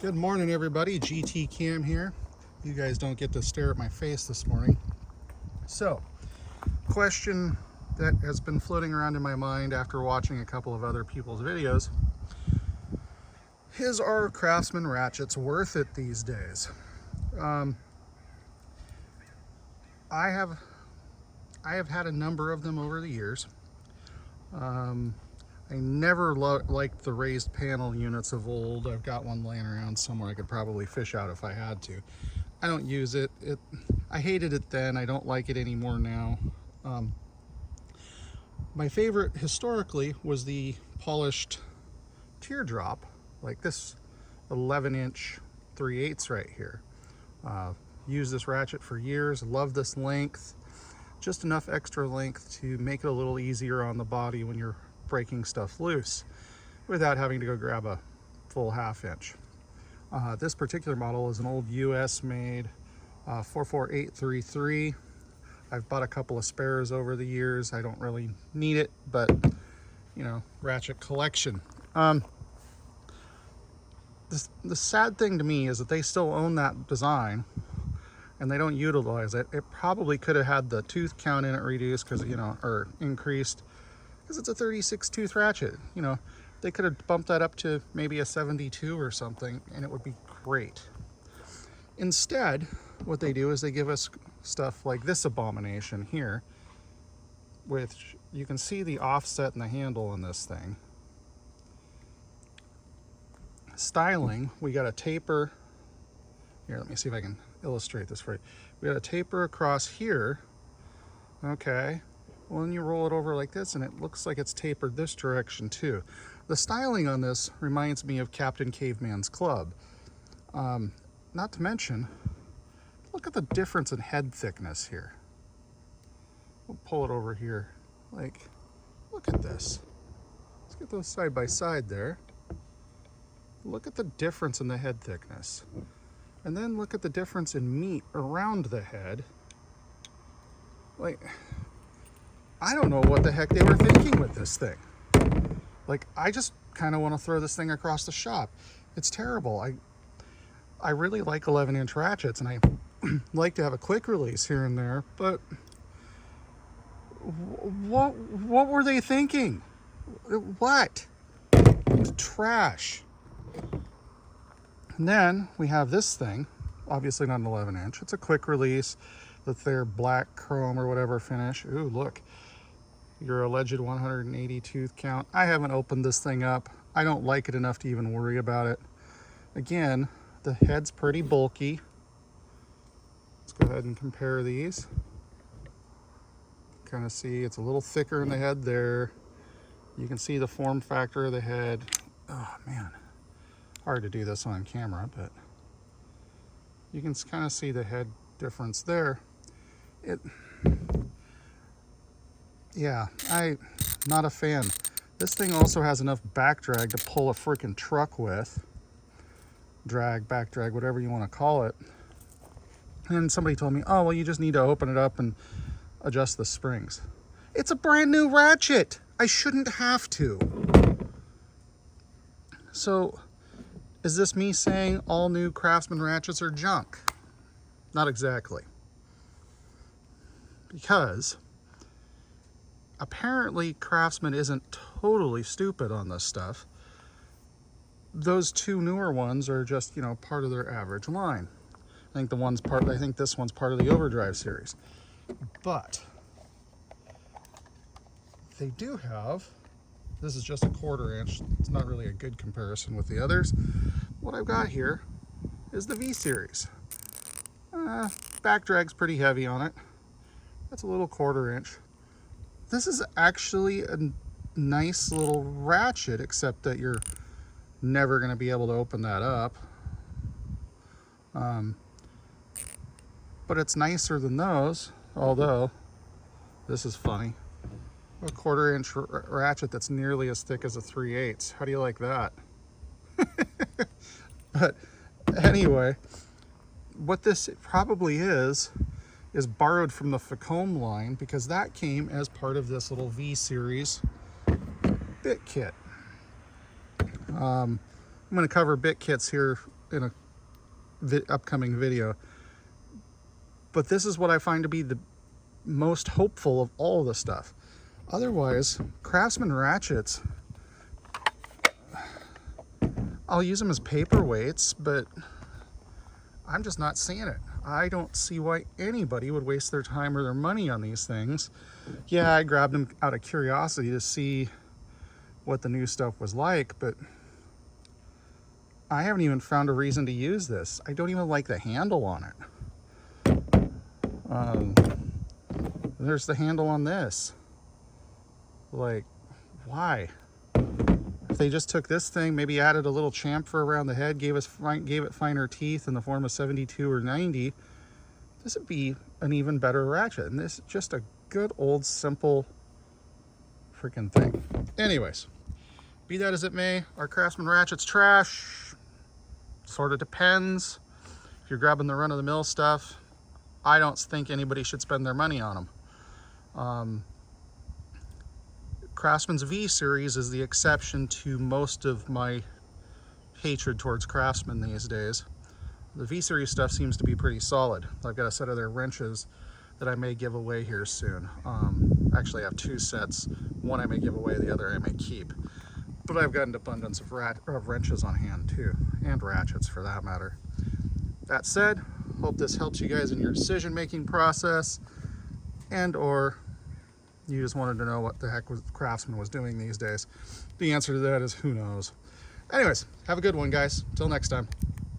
Good morning, everybody. GT Cam here. You guys don't get to stare at my face this morning. So, question that has been floating around in my mind after watching a couple of other people's videos. Is our Craftsman Ratchets worth it these days? I have had a number of them over the years. I never liked the raised panel units of old. I've got one laying around somewhere I could probably fish out if I had to. I don't use it. I hated it then. I don't like it anymore now. My favorite historically was the polished teardrop, like this 11-inch 3/8 right here. Used this ratchet for years. Love this length. Just enough extra length to make it a little easier on the body when you're breaking stuff loose without having to go grab a full 1/2 inch. This particular model is an old US made 44833. I've bought a couple of spares over the years. I don't really need it, but you know, ratchet collection. The sad thing to me is that they still own that design and they don't utilize it. It probably could have had the tooth count in it reduced because, you know, or increased, because it's a 36 tooth ratchet. You know, they could have bumped that up to maybe a 72 or something and it would be great. Instead, what they do is they give us stuff like this abomination here, which you can see the offset in the handle on this thing. Styling, we got a taper. Here, let me see if I can illustrate this for you. We got a taper across here. Okay. Well, then you roll it over like this and it looks like it's tapered this direction too. The styling on this reminds me of Captain Caveman's Club. Not to mention, look at the difference in head thickness here. We'll pull it over here. Like, look at this. Let's get those side by side there. Look at the difference in the head thickness. And then look at the difference in meat around the head. Like, I don't know what the heck they were thinking with this thing. Like, I just kind of want to throw this thing across the shop. It's terrible. I really like 11-inch ratchets, and I like to have a quick release here and there, but what were they thinking? What? Trash. And then we have this thing, obviously not an 11-inch. It's a quick release with their black chrome or whatever finish. Ooh, look. Your alleged 180 tooth count. I haven't opened this thing up. I don't like it enough to even worry about it. Again, the head's pretty bulky. Let's go ahead and compare these. Kind of see it's a little thicker in the head there. You can see the form factor of the head. Oh man, hard to do this on camera, but you can kind of see the head difference there. Yeah, I'm not a fan. This thing also has enough back drag to pull a freaking truck with. Drag, back drag, whatever you want to call it. And somebody told me, oh, well, you just need to open it up and adjust the springs. It's a brand new ratchet. I shouldn't have to. So, is this me saying all new Craftsman ratchets are junk? Not exactly. Because apparently Craftsman isn't totally stupid on this stuff. Those two newer ones are just, you know, part of their average line. I think this one's part of the Overdrive series. But they do have, this is just a 1/4 inch. It's not really a good comparison with the others. What I've got here is the V series. Back drag's pretty heavy on it. That's a little 1/4 inch. This is actually a nice little ratchet, except that you're never going to be able to open that up. But it's nicer than those, although this is funny. A 1/4 inch ratchet that's nearly as thick as a 3/8. How do you like that? But anyway, what this probably is borrowed from the Facombe line, because that came as part of this little V series bit kit. I'm going to cover bit kits here in a upcoming video. But this is what I find to be the most hopeful of all the stuff. Otherwise, Craftsman Ratchets, I'll use them as paperweights, but I'm just not seeing it. I don't see why anybody would waste their time or their money on these things. Yeah, I grabbed them out of curiosity to see what the new stuff was like, but I haven't even found a reason to use this. I don't even like the handle on it. There's the handle on this. Like, why? If they just took this thing, maybe added a little chamfer around the head, gave it finer teeth in the form of 72 or 90, this would be an even better ratchet. And this is just a good old simple freaking thing. Anyways, be that as it may, our Craftsman Ratchets trash. Sort of depends. If you're grabbing the run-of-the-mill stuff, I don't think anybody should spend their money on them. Craftsman's V series is the exception to most of my hatred towards Craftsman these days. The V series stuff seems to be pretty solid. I've got a set of their wrenches that I may give away here soon. Actually, I have 2 sets. One I may give away, the other I may keep. But I've got an abundance of wrenches on hand too, and ratchets for that matter. That said, hope this helps you guys in your decision-making process, and or you just wanted to know what the heck Craftsman was doing these days. The answer to that is who knows. Anyways, have a good one, guys. Till next time.